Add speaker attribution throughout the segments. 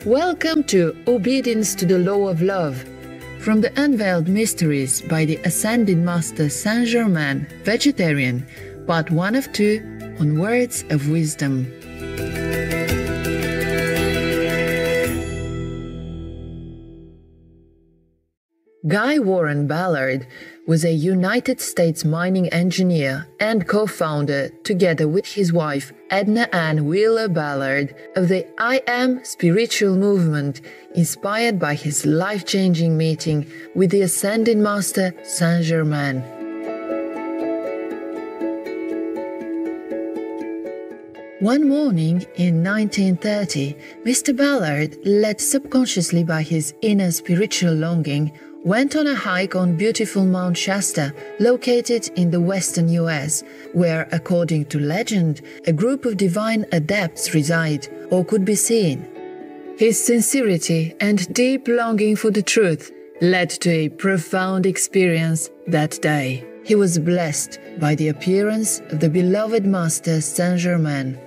Speaker 1: Welcome to Obedience to the Law of Love, from the Unveiled Mysteries by the Ascended Master Saint Germain, Vegetarian, Part 1 of 2, on Words of Wisdom. Guy Warren Ballard was a United States mining engineer and co-founder, together with his wife Edna Ann Wheeler Ballard, of the I Am spiritual movement, inspired by his life-changing meeting with the Ascended Master Saint Germain. One morning in 1930, Mr. Ballard, led subconsciously by his inner spiritual longing, went on a hike on beautiful Mount Shasta, located in the western U.S., where, according to legend, a group of divine adepts reside or could be seen. His sincerity and deep longing for the truth led to a profound experience that day. He was blessed by the appearance of the beloved Master Saint Germain.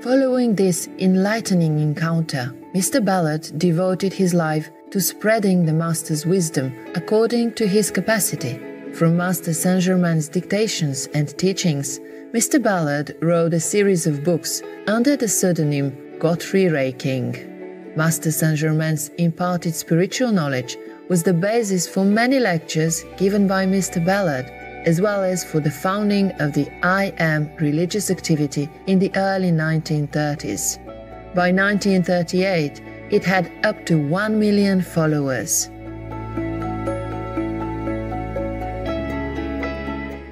Speaker 1: Following this enlightening encounter, Mr. Ballard devoted his life to spreading the Master's wisdom according to his capacity. From Master Saint Germain's dictations and teachings, Mr. Ballard wrote a series of books under the pseudonym Godfrey Ray King. Master Saint Germain's imparted spiritual knowledge was the basis for many lectures given by Mr. Ballard, as well as for the founding of the I Am religious activity in the early 1930s. By 1938, it had up to 1 million followers.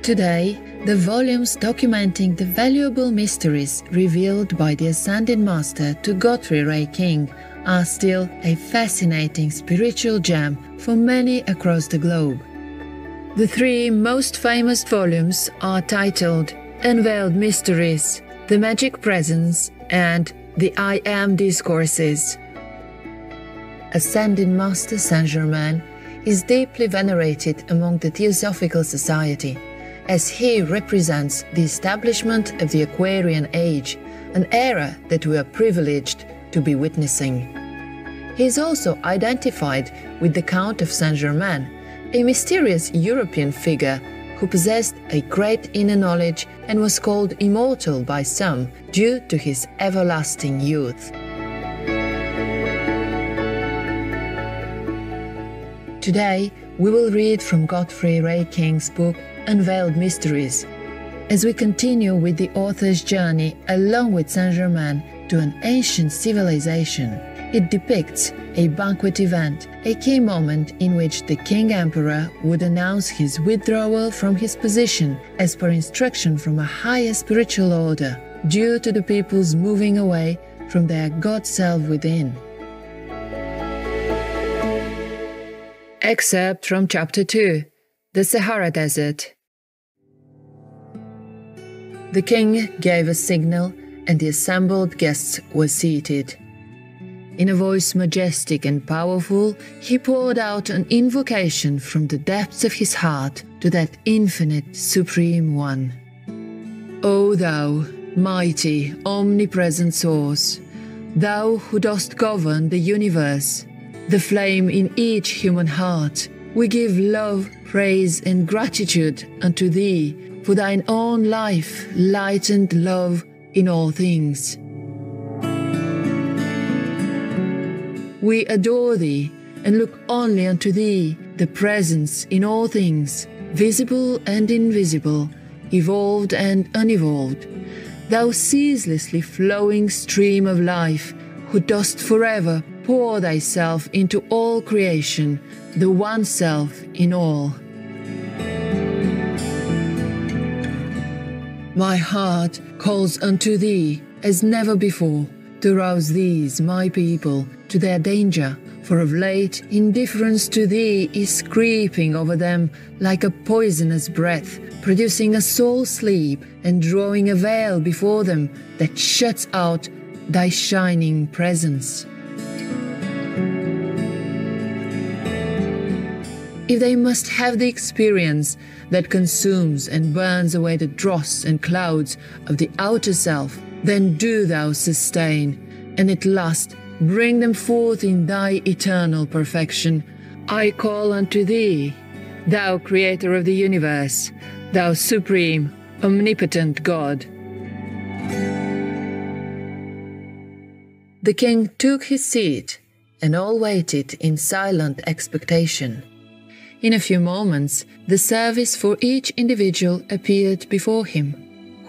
Speaker 1: Today, the volumes documenting the valuable mysteries revealed by the Ascended Master to Godfrey Ray King are still a fascinating spiritual gem for many across the globe. The three most famous volumes are titled Unveiled Mysteries, The Magic Presence, and The I Am Discourses. Ascended Master Saint Germain is deeply venerated among the Theosophical Society, as he represents the establishment of the Aquarian Age, an era that we are privileged to be witnessing. He is also identified with the Count of Saint Germain, a mysterious European figure who possessed a great inner knowledge and was called immortal by some due to his everlasting youth. Today, we will read from Godfrey Ray King's book Unveiled Mysteries, as we continue with the author's journey along with Saint Germain to an ancient civilization. It depicts a banquet event, a key moment in which the King Emperor would announce his withdrawal from his position as per instruction from a higher spiritual order, due to the people's moving away from their God self within. Excerpt from Chapter 2, The Sahara Desert. The king gave a signal, and the assembled guests were seated. In a voice majestic and powerful, he poured out an invocation from the depths of his heart to that infinite Supreme One. O thou, mighty, omnipresent Source, thou who dost govern the universe, the flame in each human heart, we give love, praise, and gratitude unto thee for thine own life, light and love in all things. We adore thee and look only unto thee, the presence in all things, visible and invisible, evolved and unevolved, thou ceaselessly flowing stream of life, who dost forever pour thyself into all creation, the one self in all. My heart calls unto thee as never before, to rouse these, my people, to their danger, for of late indifference to thee is creeping over them like a poisonous breath, producing a soul sleep and drawing a veil before them that shuts out thy shining presence. If they must have the experience that consumes and burns away the dross and clouds of the outer self, Then do thou sustain, and at last bring them forth in thy eternal perfection. I call unto thee, thou creator of the universe, thou supreme, omnipotent God. The king took his seat, and all waited in silent expectation. In a few moments, the service for each individual appeared before him.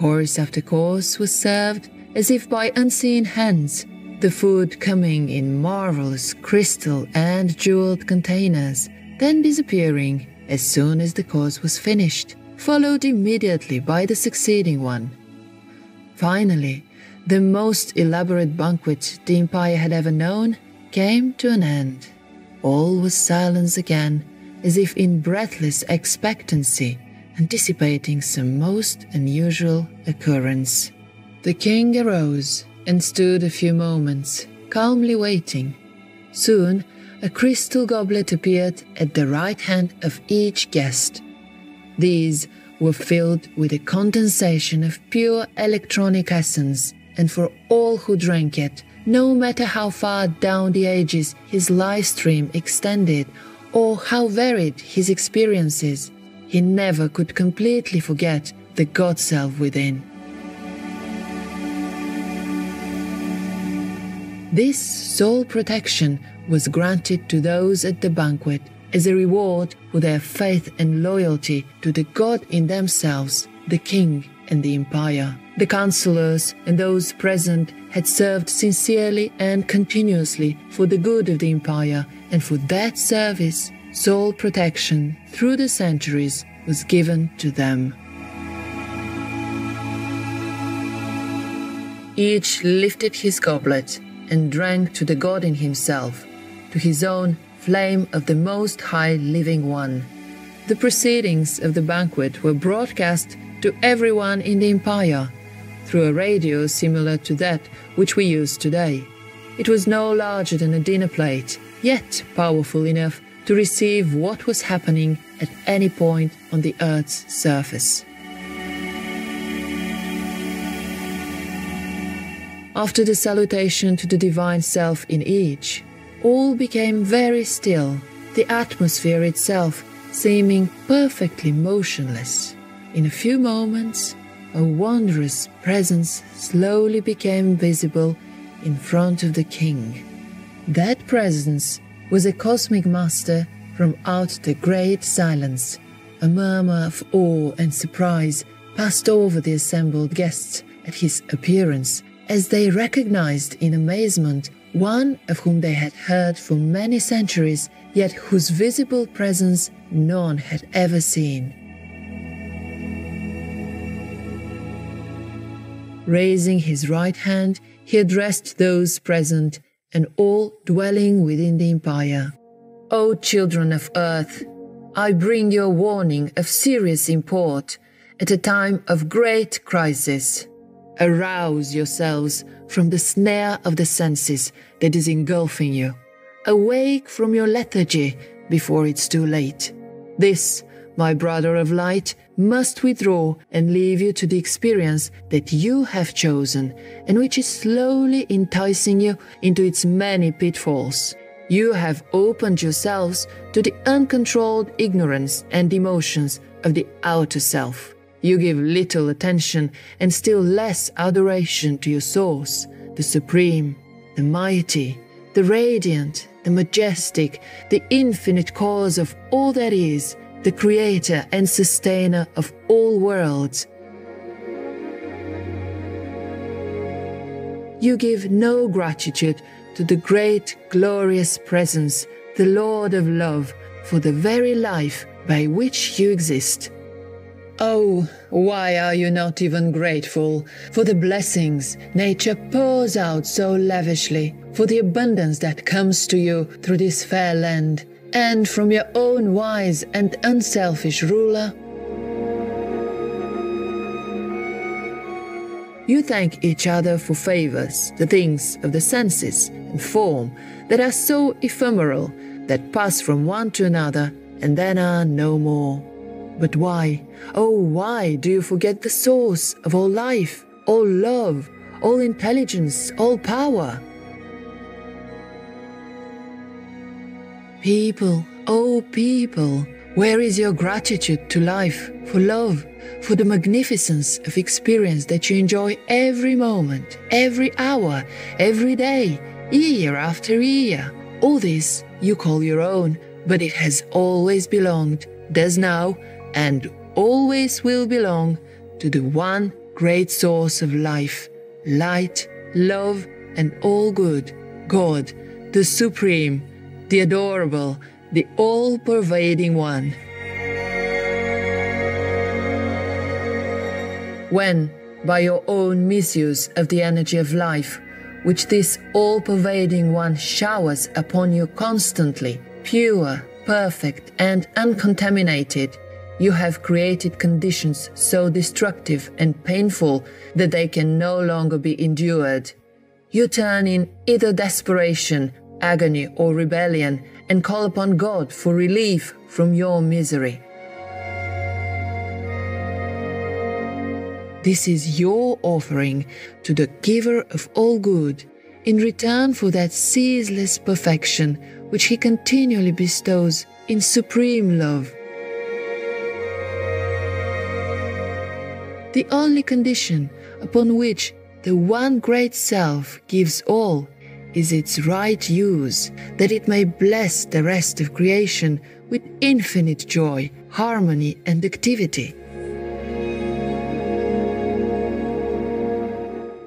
Speaker 1: Course after course was served as if by unseen hands, the food coming in marvelous crystal and jeweled containers, then disappearing as soon as the course was finished, followed immediately by the succeeding one. Finally, the most elaborate banquet the empire had ever known came to an end. All was silence again, as if in breathless expectancy, anticipating some most unusual occurrence. The king arose and stood a few moments, calmly waiting. Soon, a crystal goblet appeared at the right hand of each guest. These were filled with a condensation of pure electronic essence, and for all who drank it, no matter how far down the ages his life stream extended or how varied his experiences, he never could completely forget the God self within. This soul protection was granted to those at the banquet as a reward for their faith and loyalty to the God in themselves, the king and the empire. The counselors and those present had served sincerely and continuously for the good of the empire, and for that service, soul protection through the centuries was given to them. Each lifted his goblet and drank to the God in himself, to his own flame of the Most High Living One. The proceedings of the banquet were broadcast to everyone in the empire through a radio similar to that which we use today. It was no larger than a dinner plate, yet powerful enough to receive what was happening at any point on the Earth's surface. After the salutation to the divine self in each, all became very still, the atmosphere itself seeming perfectly motionless. In a few moments, a wondrous presence slowly became visible in front of the king. That presence was a cosmic master from out the great silence. A murmur of awe and surprise passed over the assembled guests at his appearance, as they recognized in amazement one of whom they had heard for many centuries, yet whose visible presence none had ever seen. Raising his right hand, he addressed those present and all dwelling within the empire. O children of earth, I bring you a warning of serious import at a time of great crisis. Arouse yourselves from the snare of the senses that is engulfing you. Awake from your lethargy before it's too late. This, my brother of light, must withdraw and leave you to the experience that you have chosen and which is slowly enticing you into its many pitfalls. You have opened yourselves to the uncontrolled ignorance and emotions of the outer self. You give little attention and still less adoration to your source, the supreme, the mighty, the radiant, the majestic, the infinite cause of all that is, the creator and sustainer of all worlds. You give no gratitude to the great, glorious presence, the Lord of love, for the very life by which you exist. Oh, why are you not even grateful for the blessings nature pours out so lavishly, for the abundance that comes to you through this fair land, and from your own wise and unselfish ruler? You thank each other for favors, the things of the senses and form that are so ephemeral, that pass from one to another and then are no more. But why, oh why do you forget the source of all life, all love, all intelligence, all power. People, oh people, where is your gratitude to life, for love, for the magnificence of experience that you enjoy every moment, every hour, every day, year after year? All this you call your own, but it has always belonged, does now, and always will belong to the one great source of life, light, love, and all good, God, the Supreme, the Adorable, the all-pervading One. When, by your own misuse of the energy of life, which this all-pervading One showers upon you constantly, pure, perfect, and uncontaminated, you have created conditions so destructive and painful that they can no longer be endured. You turn in either desperation, agony, or rebellion, and call upon God for relief from your misery. This is your offering to the giver of all good, in return for that ceaseless perfection which he continually bestows in supreme love. The only condition upon which the one great self gives all is its right use, that it may bless the rest of creation with infinite joy, harmony, and activity.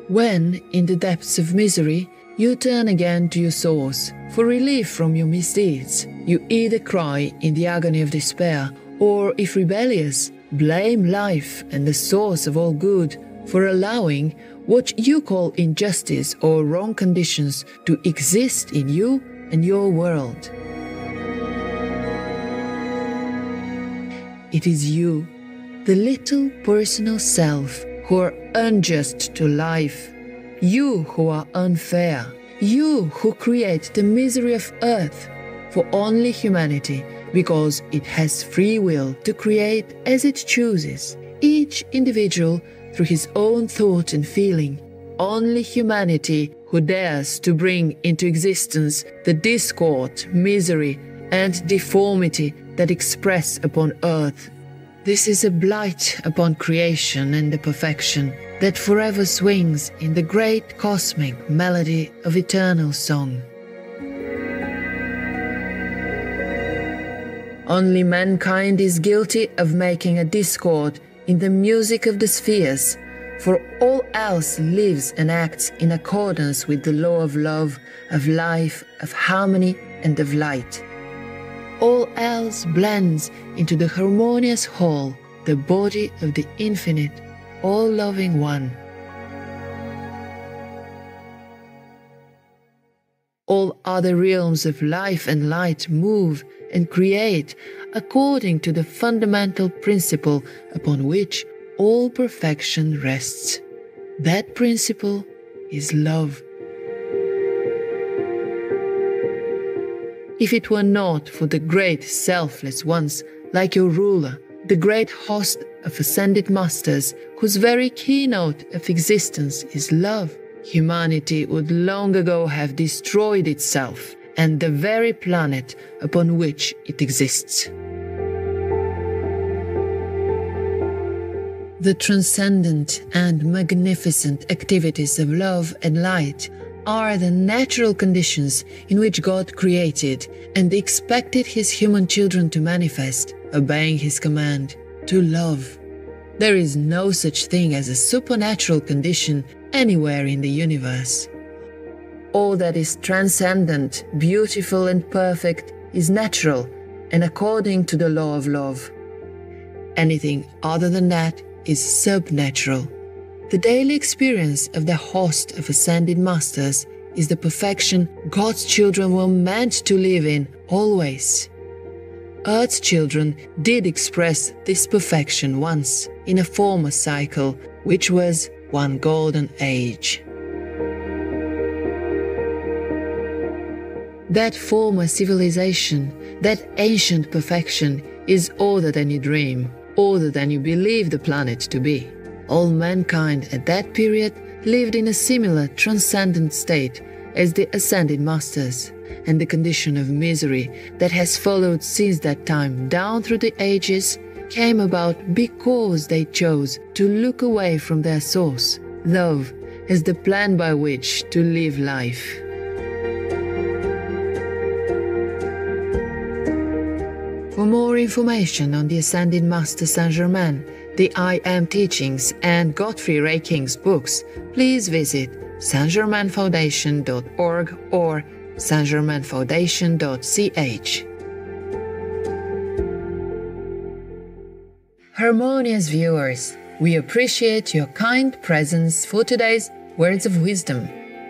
Speaker 1: When, in the depths of misery, you turn again to your source for relief from your misdeeds, you either cry in the agony of despair, or, if rebellious, blame life and the source of all good for allowing what you call injustice or wrong conditions to exist in you and your world. It is you, the little personal self, who are unjust to life, you who are unfair, you who create the misery of earth for only humanity, because it has free will to create as it chooses, each individual through his own thought and feeling. Only humanity who dares to bring into existence the discord, misery, and deformity that express upon earth. This is a blight upon creation and the perfection that forever swings in the great cosmic melody of eternal song. Only mankind is guilty of making a discord in the music of the spheres, for all else lives and acts in accordance with the law of love, of life, of harmony, and of light. All else blends into the harmonious whole, the body of the infinite, all-loving One. All other realms of life and light move and create according to the fundamental principle upon which all perfection rests. That principle is love. If it were not for the great selfless ones like your ruler, the great host of ascended masters whose very keynote of existence is love, humanity would long ago have destroyed itself and the very planet upon which it exists. The transcendent and magnificent activities of love and light are the natural conditions in which God created and expected his human children to manifest, obeying his command, to love. There is no such thing as a supernatural condition anywhere in the universe. All that is transcendent, beautiful, and perfect is natural and according to the law of love. Anything other than that is subnatural. The daily experience of the host of ascended masters is the perfection God's children were meant to live in always. Earth's children did express this perfection once in a former cycle, which was one golden age. That former civilization, that ancient perfection, is older than you dream, older than you believe the planet to be. All mankind at that period lived in a similar transcendent state as the ascended masters, and the condition of misery that has followed since that time down through the ages came about because they chose to look away from their source, love, as the plan by which to live life. For more information on the Ascended Master Saint-Germain, the I Am teachings and Godfrey Ray King's books, please visit saintgermainfoundation.org or saintgermainfoundation.ch. Harmonious viewers, we appreciate your kind presence for today's Words of Wisdom.